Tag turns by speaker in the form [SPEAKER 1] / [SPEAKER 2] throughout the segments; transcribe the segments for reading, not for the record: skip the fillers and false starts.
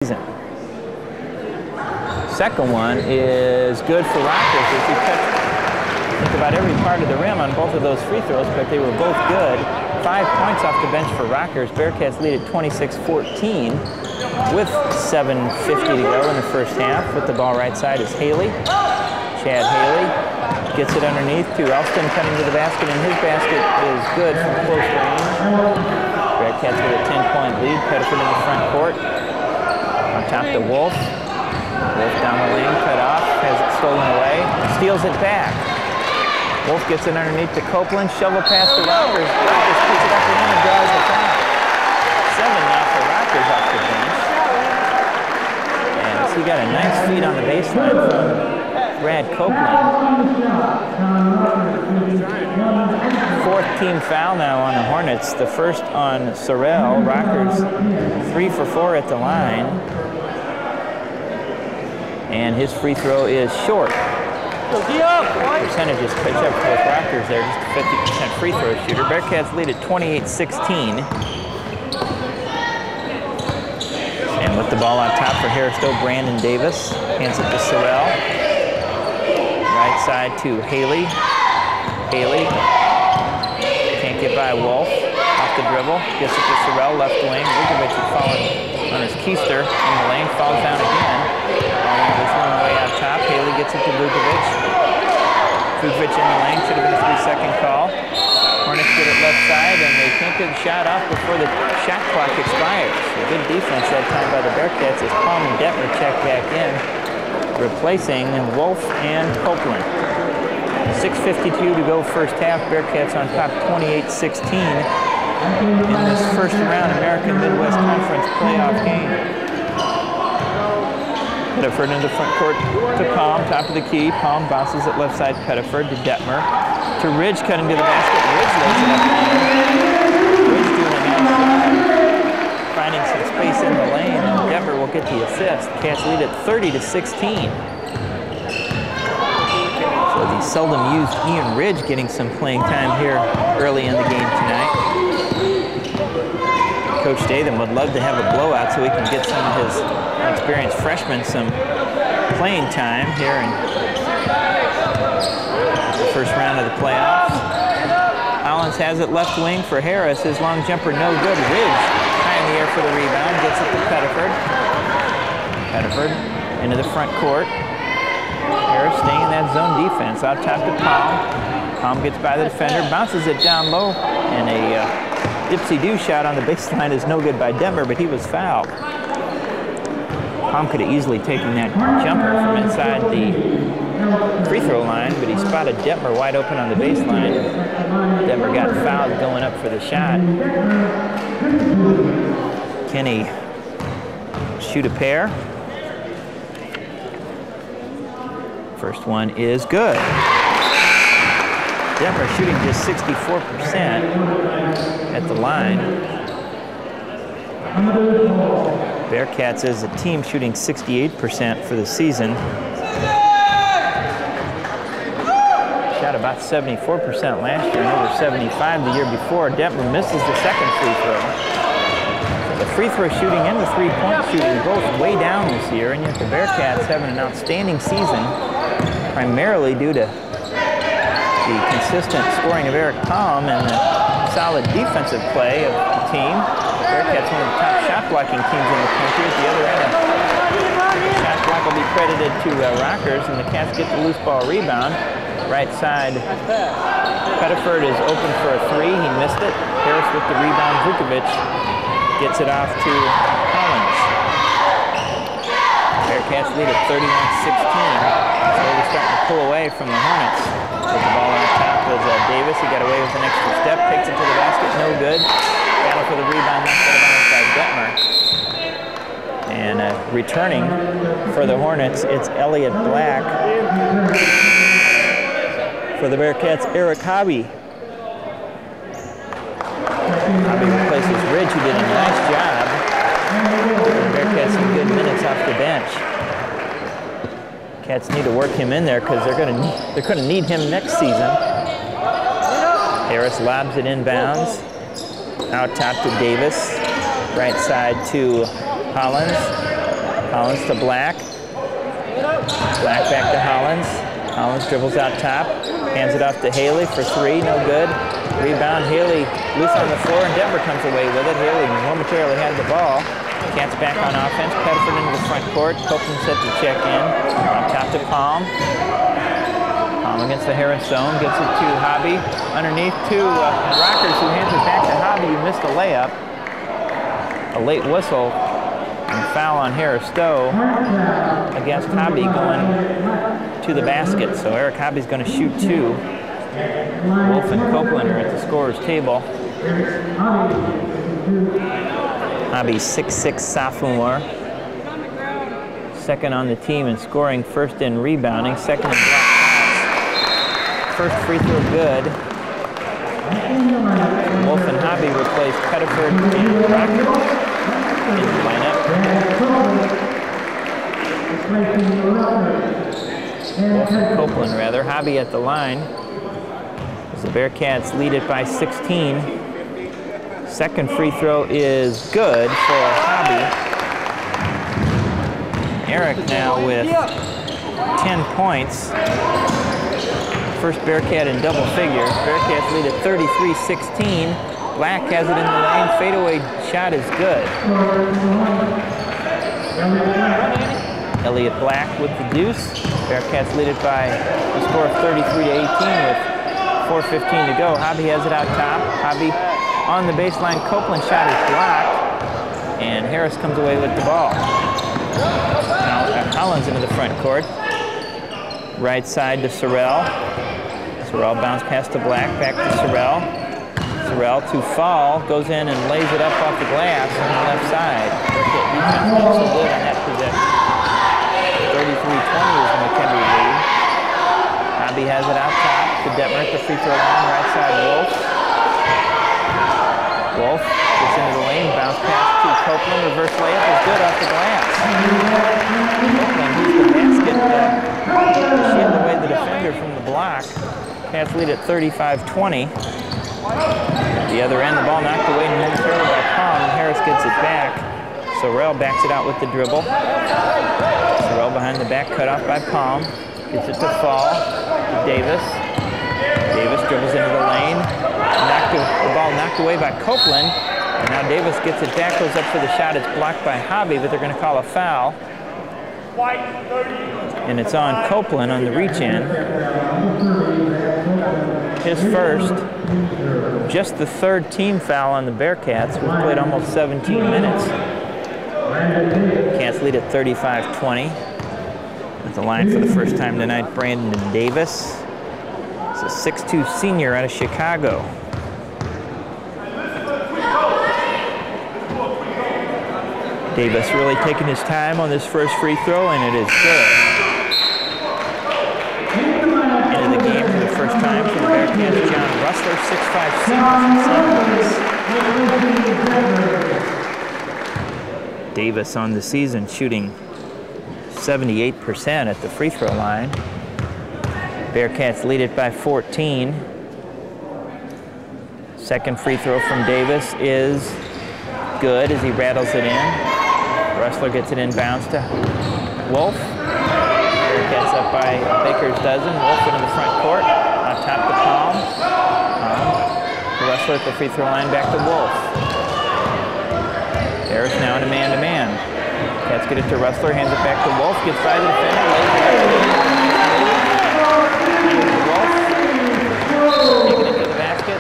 [SPEAKER 1] Second one is good for Rockers. As you touch about every part of the rim on both of those free throws, but they were both good. 5 points off the bench for Rockers. Bearcats lead at 26-14 with 7:50 to go in the first half. With the ball right side is Haley. Chad Haley gets it underneath to Elston, cutting to the basket, and his basket is good from close range. Bearcats with a 10-point lead. Pettiford in the front court. On top to Wolff. Wolff down the lane, cut off, has it stolen away, steals it back. Wolff gets it underneath to Copeland, shovel past the Rockers. Rockers picks it up and in and draws the foul. 7 now for Rockers off the bench. And he got a nice feed on the baseline from Brad Copeland. 4th team foul now on the Hornets. The first on Sorrell. Rockers 3 for 4 at the line. And his free throw is short. Percentages catch up with Rockers there, just a 50% free throw shooter. Bearcats lead at 28-16. And with the ball on top for Harris Stowe, Brandon Davis hands it to Sorrell. Right side to Haley. Haley can't get by Wolff. Off the dribble, gets it to Sorrell, left wing. Vukovic had fallen on his keister in the lane, falls down again. This one way out top. Haley gets it to Vukovic. Vukovic in the lane, should have been a 3-second call. Hornets get it left side, and they can't get the shot off before the shot clock expires. A good defense that time by the Bearcats as Palm and Detmer check back in, replacing Wolff and Copeland. 6:52 to go first half. Bearcats on top 28-16 in this first round American Midwest Conference playoff game. Pettiford into front court to Palm, top of the key. Palm bounces it left side, Pettiford to Detmer. To Ridge, cutting to the basket. Ridge lays it up and in. Ridge doing a nice job, finding some space in the lane, and Detmer will get the assist. Cats lead at 30-16. So the seldom used Ian Ridge getting some playing time here early in the game tonight. Coach Datham would love to have a blowout so he can get some of his experienced freshmen some playing time here in the first round of the playoffs. Collins has it left wing for Harris. His long jumper no good. Ridge high in the air for the rebound. Gets it to Pettiford. Pettiford into the front court. Harris staying in that zone defense. Out top to Palm. Palm gets by the defender. Bounces it down low. And a dipsy-do shot on the baseline is no good by Detmer, but he was fouled. Palm could have easily taken that jumper from inside the free throw line, but he spotted Detmer wide open on the baseline. Detmer got fouled going up for the shot. Kenny shoot a pair. First one is good. Detmer shooting just 64% at the line. Bearcats as a team shooting 68% for the season. Shot about 74% last year and over 75% the year before. Detmer misses the second free throw. The free throw shooting and the three-point shooting both way down this year, and yet the Bearcats having an outstanding season, primarily due to the consistent scoring of Eric Palm and the solid defensive play of the team. Bearcats one of the top shot blocking teams in the country. At the other end, the shot block will be credited to Rockers, and the Cats get the loose ball rebound. Right side, Pettiford is open for a 3. He missed it. Harris with the rebound. Vukovic gets it off to Collins. Bearcats lead at 31-16. Slowly starting to pull away from the Hornets. With the ball on top is Davis. He got away with an extra step. Takes it to the basket. No good. Battle for the rebound. Knocked out of bounds by Detmer. And returning for the Hornets, it's Elliott Black. For the Bearcats, Eric Hobby. Hobby replaces Ridge, who did a nice job. The Bearcats some good minutes off the bench. Cats need to work him in there because they're going to need him next season. Harris lobs it inbounds. Out top to Davis. Right side to Collins. Hollins to Black. Black back to Hollins. Hollins dribbles out top, hands it off to Haley for three, no good. Rebound, Haley loose on the floor, and Denver comes away with it. Haley momentarily had the ball. Cats back on offense, Pettiford into the front court. Copeland set to check in. On top to Palm. Palm against the Harris zone, gets it to Hobby. Underneath to Rockers, who hands it back to Hobby, who missed a layup. A late whistle and foul on Harris Stowe against Hobby going to the basket. So Eric Hobby's going to shoot two. Wolff and Copeland are at the scorer's table. Hobby 6'6" sophomore. Second on the team in scoring, first in rebounding, second in block shots. First free throw good. Wolff and Hobby replace Pettiford and Rockers in the lineup. Wolff and Copeland, rather. Hobby at the line. As the Bearcats lead it by 16. Second free throw is good for Hobby. Eric now with 10 points. First Bearcat in double figures. Bearcats lead at 33-16. Black has it in the lane. Fadeaway shot is good. Elliott Black with the deuce. Bearcats lead it by a score of 33-18 with 4:15 to go. Hobby has it out top. Hobby on the baseline. Copeland shot is blocked. And Harris comes away with the ball. Now Hollins into the front court. Right side to Sorrell. Sorrell bounce pass to Black, back to Sorrell. Sorrell to Fall, goes in and lays it up off the glass on the left side. Defense not so good on that possession. 33-20 is the McKendree lead. Hobby has it out top to Detmer at the free throw line, right side Wolff. Wolff gets into the lane, bounce pass to Copeland, reverse layup is good off the glass. Copeland used the basket to shield away the defender from the block. Cats lead at 35-20. At the other end, the ball knocked away momentarily by Palm, and Harris gets it back. Sorrell backs it out with the dribble. Sorrell behind the back, cut off by Palm. Gets it to Fall, to Davis. Davis dribbles into the lane. The ball knocked away by Copeland. And now Davis gets it back, goes up for the shot. It's blocked by Hobby, but they're going to call a foul. And it's on Copeland on the reach-in. His first. Just the third team foul on the Bearcats. We've played almost 17 minutes. Cats lead at 35-20. At the line for the first time tonight, Brandon Davis. He's a 6'2" senior out of Chicago. Davis really taking his time on this first free throw, and it is good. Into the game for the first time for the Bearcats, John Russler, 6'5" senior. Davis on the season shooting 78% at the free throw line. Bearcats lead it by 14. Second free throw from Davis is good as he rattles it in. Russler gets it inbounds to Wolff. Bearcats up by Baker's dozen. Wolff into the front court. On top to Palm. Russler at the free throw line, back to Wolff. Harris now in a man-to-man. Cats get it to Russler, hands it back to Wolff, gets by the defender, lays it up. Wolff, taking it to the basket.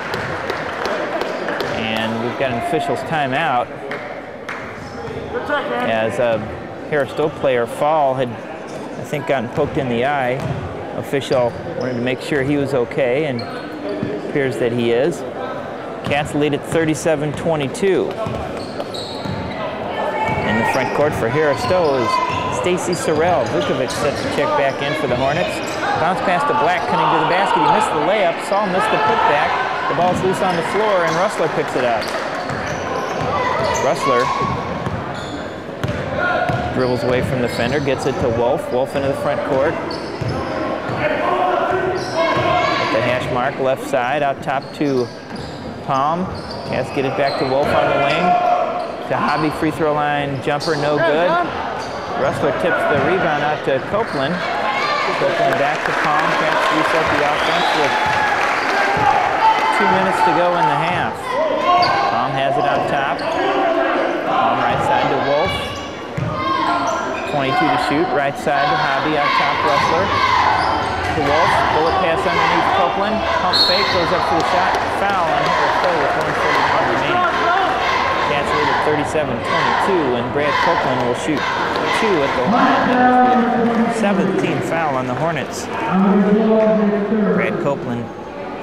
[SPEAKER 1] And we've got an official's timeout. As a Harris Stowe player, Fall, had, I think, gotten poked in the eye. Official wanted to make sure he was okay, and appears that he is. Cats lead at 37-22. In the front court for Harris Stowe is Stacy Sorrell. Vukovic set to check back in for the Hornets. Bounce pass to Black, cutting to the basket. He missed the layup. Saul missed the putback. The ball's loose on the floor, and Russler picks it up. Russler dribbles away from the defender, gets it to Wolff. Wolff into the front court. At the hash mark, left side, out top to Palm. Cats get it back to Wolff on the wing. To Hobby, free throw line, jumper, no good. Rustler tips the rebound out to Copeland. Copeland back to Palm. Cats reset the offense with 2 minutes to go in the half. Palm has it on top. Palm right side to Wolff. 22 to shoot. Right side to Hobby on top. Rustler to Wolff. Bullet pass underneath Copeland. Pump fake. Goes up for the shot. Foul on Stowe with 1:41 remaining. Cats lead at 37-22, and Brad Copeland will shoot 2 at the line. That is the 17th foul on the Hornets. Brad Copeland,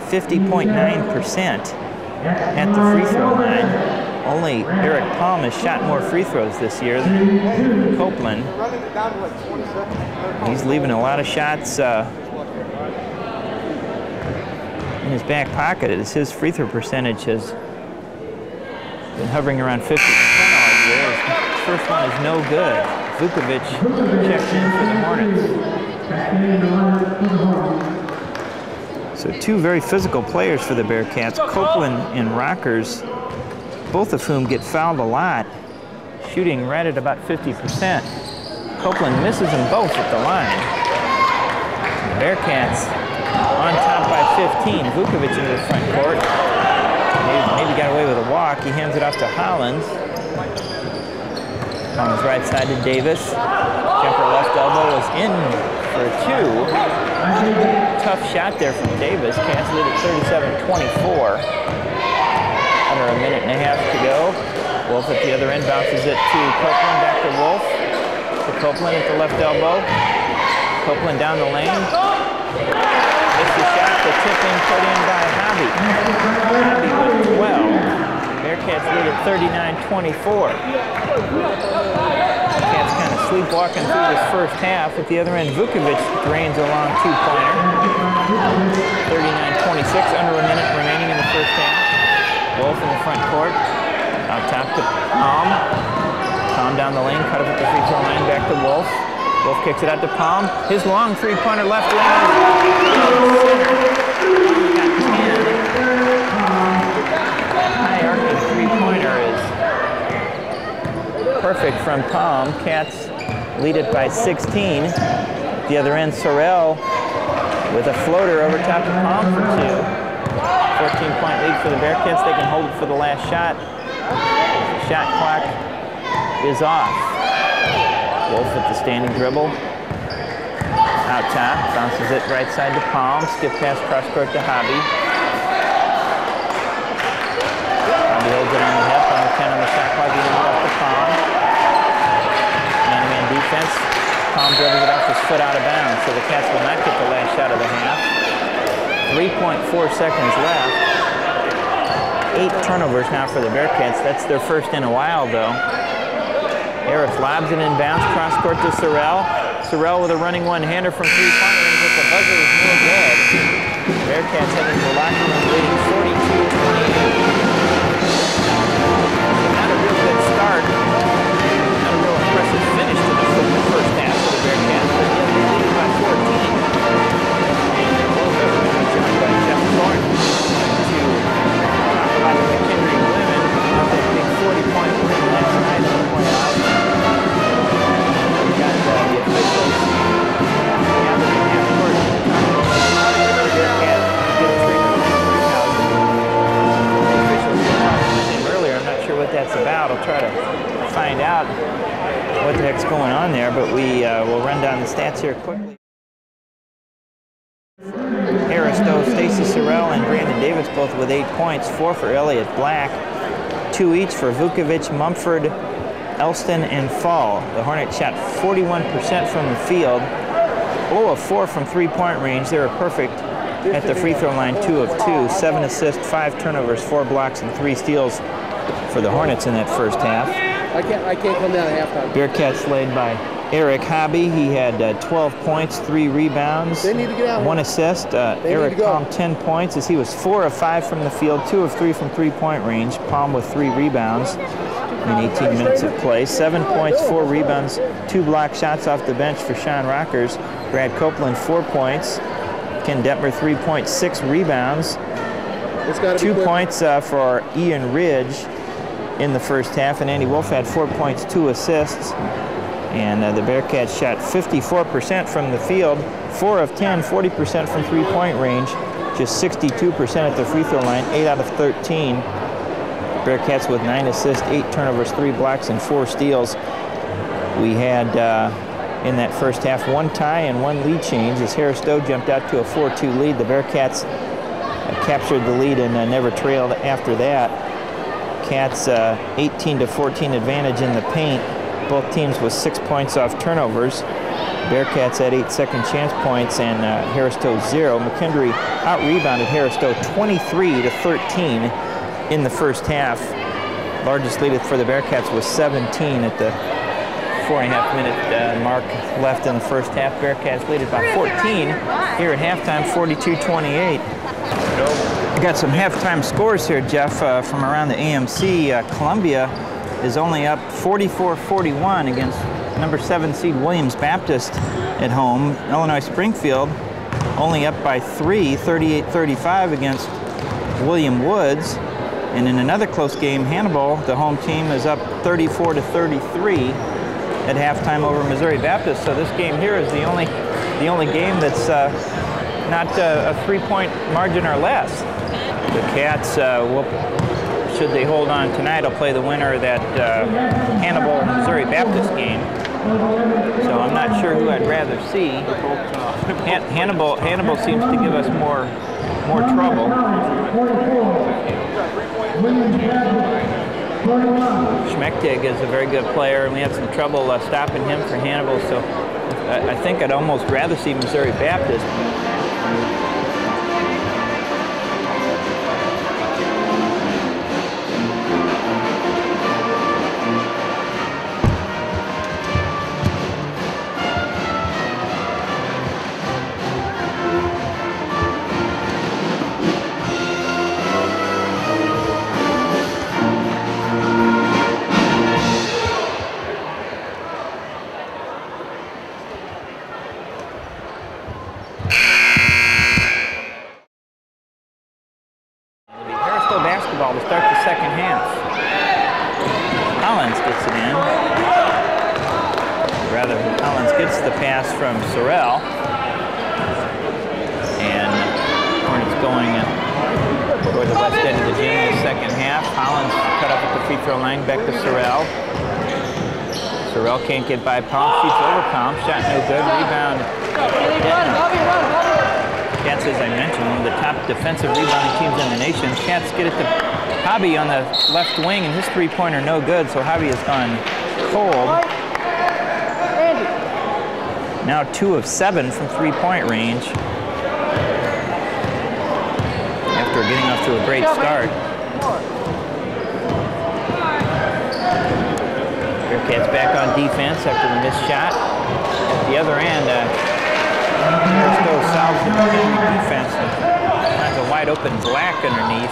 [SPEAKER 1] 50.9% at the free throw line. Only Eric Palm has shot more free throws this year than Copeland. He's leaving a lot of shots in his back pocket as his free throw percentage has been hovering around 50% all year. His first one is no good. Vukovic checks in for the Hornets. So 2 very physical players for the Bearcats, Copeland and Rockers, both of whom get fouled a lot, shooting right at about 50%. Copeland misses them both at the line. The Bearcats on top by 15. Vukovic into the front court. Maybe got away with a walk. He hands it off to Hollins. On his right side to Davis. Jumper left elbow is in for 2. Tough shot there from Davis. Cats lead at 37-24. Under a minute and a half to go. Wolff at the other end bounces it to Copeland. Back to Wolff. To Copeland at the left elbow. Copeland down the lane. Missed the shot. The tip in put in by Hobby. Hobby with 12. Bearcats lead at 39-24. Cats kind of sleepwalking through this first half. At the other end, Vukovic drains a long 2-pointer. 39-26, under a minute remaining in the first half. Wolff in the front court. Out top to Palm. Palm down the lane, cut up at the free throw line, back to Wolff. Wolff kicks it out to Palm. His long 3-pointer left wing. High arcing 3-pointer is perfect from Palm. Cats lead it by 16. The other end, Sorrell with a floater over top of Palm for 2. 14-point lead for the Bearcats. They can hold it for the last shot. The shot clock is off. Wolff with the standing dribble. Out top, bounces it right side to Palm. Skip pass cross court to Hobby. Hobby holds it on the hip, on the 10 on the shot clock, he hands it off to Palm. Man-to-man defense. Palm dribbles it off his foot out of bounds, so the Cats will not get the last shot of the half. 3.4 seconds left. 8 turnovers now for the Bearcats. That's their first in a while, though. Harris lobs it inbounds, cross court to Sorrell. Sorrell with a running one-hander from 3-point range, but the buzzer is no good. Bearcats heading to the locker room leading 42-28. Not a real good start. Not a real impressive finish to the first half for the Bearcats, but yet they're leading by 14. Joined by Jeff Thornton to talk about the McKendree women. They big 40-point win last night on the point out. We got the officials gathering afterwards. Bearcats get a treatment for 3,000. The officials were talking with him earlier. I'm not sure what that's about. I'll try to find out what the heck's going on there, but we will run down the stats here quickly. Harris, Stowe, Stacy Sorrell, and Brandon Davis both with 8 points. 4 for Elliott Black. 2 each for Vukovic, Mumford, Elston, and Fall. The Hornets shot 41% from the field. Below a 4 from 3-point range. They were perfect at the free throw line, 2 of 2. 7 assists, 5 turnovers, 4 blocks, and 3 steals for the Hornets in that first half.
[SPEAKER 2] I can't come down at halftime.
[SPEAKER 1] Bearcats led by Eric Hobby. He had 12 points, 3 rebounds, 1 assist. Eric Palm 10 points as he was 4 of 5 from the field, 2 of 3 from 3-point range. Palm with 3 rebounds in 18 minutes of play. 7 points, 4 rebounds, 2 block shots off the bench for Sean Rockers. Brad Copeland 4 points. Ken Detmer 3 points, 6 rebounds. 2 points for Ian Ridge in the first half, and Andy Wolff had 4 points, 2 assists. And the Bearcats shot 54% from the field, 4 of 10, 40% from three-point range, just 62% at the free throw line, 8 out of 13. Bearcats with 9 assists, 8 turnovers, 3 blocks, and 4 steals. We had in that first half 1 tie and 1 lead change as Stowe jumped out to a 4-2 lead. The Bearcats captured the lead and never trailed after that. Cats 18-14 advantage in the paint. Both teams with 6 points off turnovers. Bearcats had 8 second chance points and Stowe 0. McKendree out-rebounded Stowe 23-13 in the first half. Largest lead for the Bearcats was 17 at the 4.5-minute mark left in the first half. Bearcats lead it by 14 here at halftime, 42-28. We got some halftime scores here, Jeff, from around the AMC. Columbia is only up 44-41 against number 7 seed Williams Baptist at home. Illinois Springfield only up by 3, 38-35 against William Woods. And in another close game, Hannibal, the home team, is up 34-33 at halftime over Missouri Baptist. So this game here is the only game that's not a 3-point margin or less. The Cats, should they hold on tonight, will play the winner of that Hannibal Missouri Baptist game. So I'm not sure who I'd rather see. Hannibal seems to give us more trouble. Schmechtig is a very good player, and we had some trouble stopping him for Hannibal, so I think I'd almost rather see Missouri Baptist. To start the second half. Collins gets it in. Rather, Collins gets the pass from Sorrell. And Hornets going toward the west end of the gym in the second half. Collins cut up at the free throw line, back to Sorrell. Sorrell can't get by Palm, shoots over Palm, shot no good, rebound. Cats, as I mentioned, one of the top defensive rebounding teams in the nation. Cats get it to Hobby on the left wing, and his three-pointer no good, so Hobby has gone cold. Now 2 of 7 from three-point range after getting off to a great start. Bearcats back on defense after the missed shot. At the other end, Stowe solves the defense. Finds a wide-open Black underneath.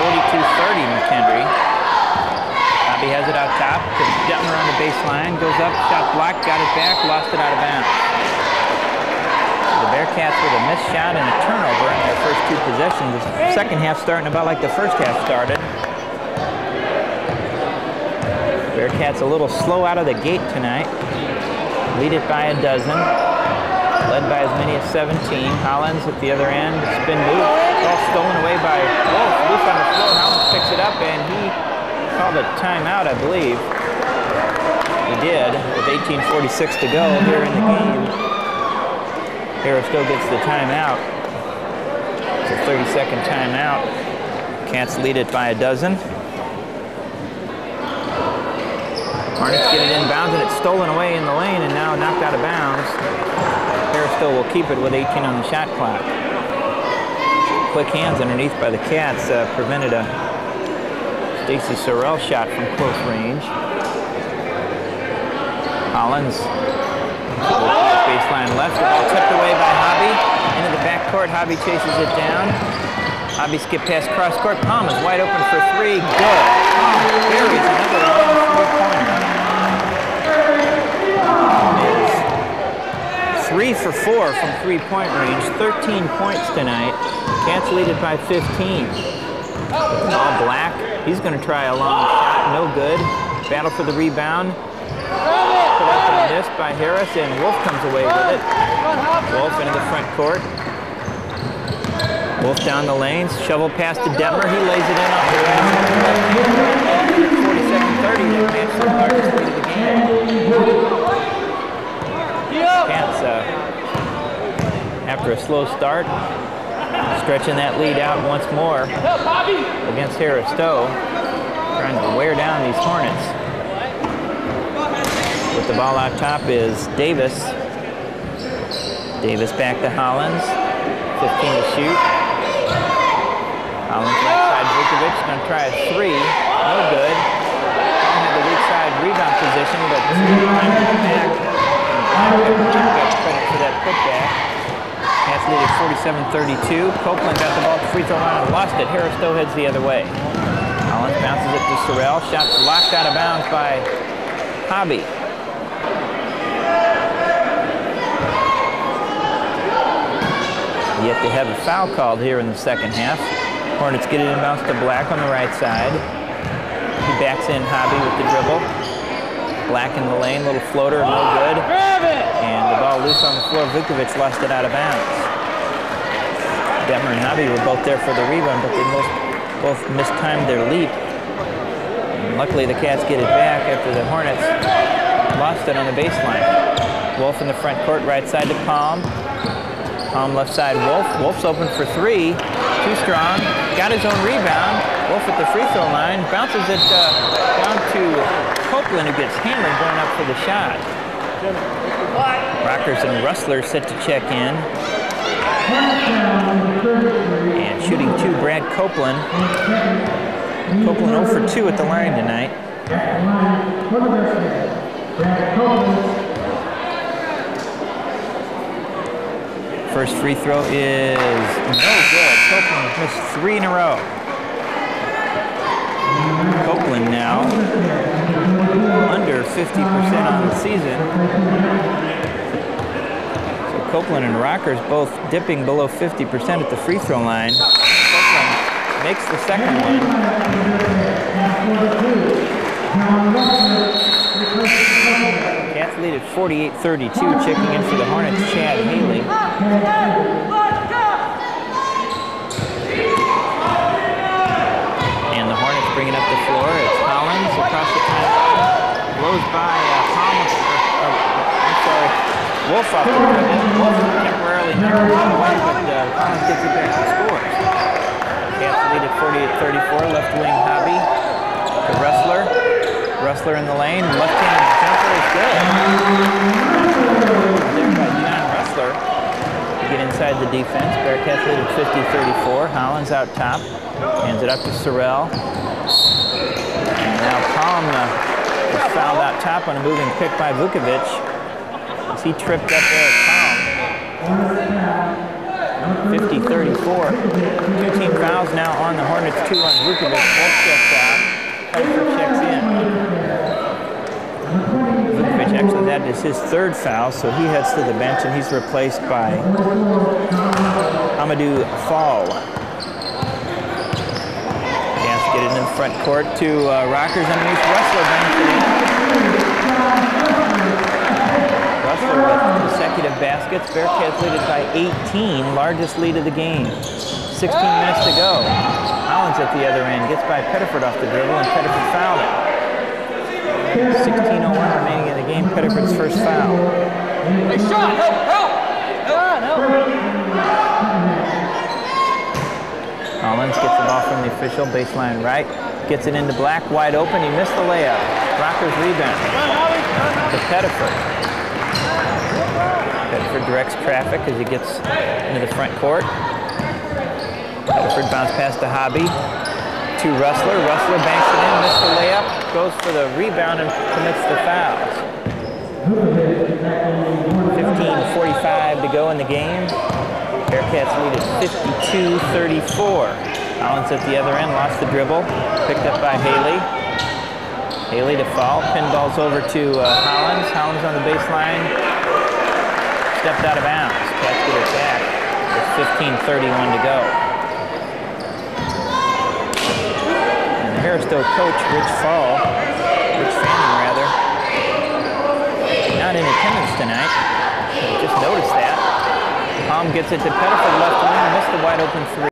[SPEAKER 1] 42-30 McKendree. Hobby has it out top. Detmer on the baseline. Goes up, shot blocked, got it back, lost it out of bounds. The Bearcats with a missed shot and a turnover in their first 2 possessions. The second half starting about like the first half started. Bearcats a little slow out of the gate tonight. Lead it by a dozen. Led by as many as 17. Hollins at the other end. Spin move. Ball stolen away by Wolff. Loose on the floor. Hollins picks it up, and he called a timeout, I believe. He did, with 18:46 to go here in the game. Stowe gets the timeout. It's a 30-second timeout. Cats lead it by a dozen. Hornets get it inbounds, and it's stolen away in the lane and now knocked out of bounds. Stowe will keep it with 18 on the shot clock. Quick hands underneath by the Cats prevented a Stacy Sorrell shot from close range. Hollins, baseline left, the ball tipped away by Hobby. Into the backcourt, Hobby chases it down. Hobby skip past cross court. Palm is wide open for 3. Good. Palm buries another long three-pointer. 3 for 4 from three-point range. 13 points tonight. Cats lead it by 15. All Black. He's going to try a long shot. No good. Battle for the rebound. Put up and missed by Harris, and Wolff comes away with it. Wolff into the front court. Wolff down the lanes, shovel pass to Detmer. He lays it in off the basket. 42-30, that match the largest lead of the game. Cats, after a slow start, stretching that lead out once more against Harris Stowe, trying to wear down these Hornets. With the ball out top is Davis. Davis back to Hollins, 15 to shoot. Hollins right side, Vukovic going to try a three, no good. Don't have the weak side rebound position, but time to the back. Got credit for that putback. Cats lead at 47-32. Copeland got the ball at the free throw line and lost it. Harris Stowe heads the other way. Hollins bounces it to Sorrell. Shot's locked out of bounds by Hobby. Yet to have a foul called here in the second half. Hornets get it inbounds to Black on the right side. He backs in Hobby with the dribble. Black in the lane, little floater, no good. And the ball loose on the floor. Vukovic lost it out of bounds. Detmer and Hobby were both there for the rebound, but they both mistimed their leap. And luckily the Cats get it back after the Hornets lost it on the baseline. Wolff in the front court, right side to Palm. Palm left side, Wolff. Wolff's open for three. Too strong. Got his own rebound. Wolff at the free throw line. Bounces it down to Copeland, who gets hammered going up for the shot. Rockers and Rustler set to check in. And shooting two, Brad Copeland. Copeland 0 for 2 at the line tonight. First free throw is no good. Copeland missed 3 in a row. Copeland now under 50% on the season. So Copeland and Rockers both dipping below 50% at the free throw line. Copeland makes the second one. Cats lead at 48-32, checking in for the Hornets, Chad Haley. And the Hornets bringing up the floor. It's Hollins across the timeline. Blows by Wolff off the dribble. Wolff temporarily narrowed it away, but Hollins gets it back to scores. Cats lead at 48-34, left wing Hobby to Rustler. Rustler in the lane, left-handed jumper is good. There by John Rustler to get inside the defense. Bearcats lead at 50-34. Hollins out top, hands it up to Sorrell. And now Palm is fouled out top on a moving pick by Vukovic. As he tripped up there at Palm. 50-34. 2 team fouls now on the Hornets, 2 on Vukovic. Wolff checks out. Pettiford checks in. Vukovic actually, that is his 3rd foul, so he heads to the bench and he's replaced by Amadou Fall. Cats get it in the front court to Rockers underneath. Rustler brings it in. Rustler with consecutive baskets. Bearcats lead it by 18, largest lead of the game. 16 minutes to go. Hollins at the other end gets by Pettiford off the dribble, and Pettiford fouled it. 16:01 remaining in the game. Pettiford's first foul.
[SPEAKER 2] Hey, shot! Help!
[SPEAKER 1] Hollins gets the ball from the official, baseline right. Gets it into Black, wide open. He missed the layup. Rockers rebound to Pettiford. Pettiford directs traffic as he gets into the front court. Pettiford bounce pass to Hobby. To Rustler. Rustler banks it in, missed the layup, goes for the rebound and commits the fouls. 15:45 to go in the game. Bearcats lead at 52-34. Hollins at the other end, lost the dribble, picked up by Haley. Haley to foul, pinballs over to Hollins. Hollins on the baseline, stepped out of bounds. Cats get it back with 15:31 to go. Harris Stowe coach Rich Fanning not in attendance tonight. Just noticed that. Palm gets it to Pettiford, left wing, missed the wide open 3.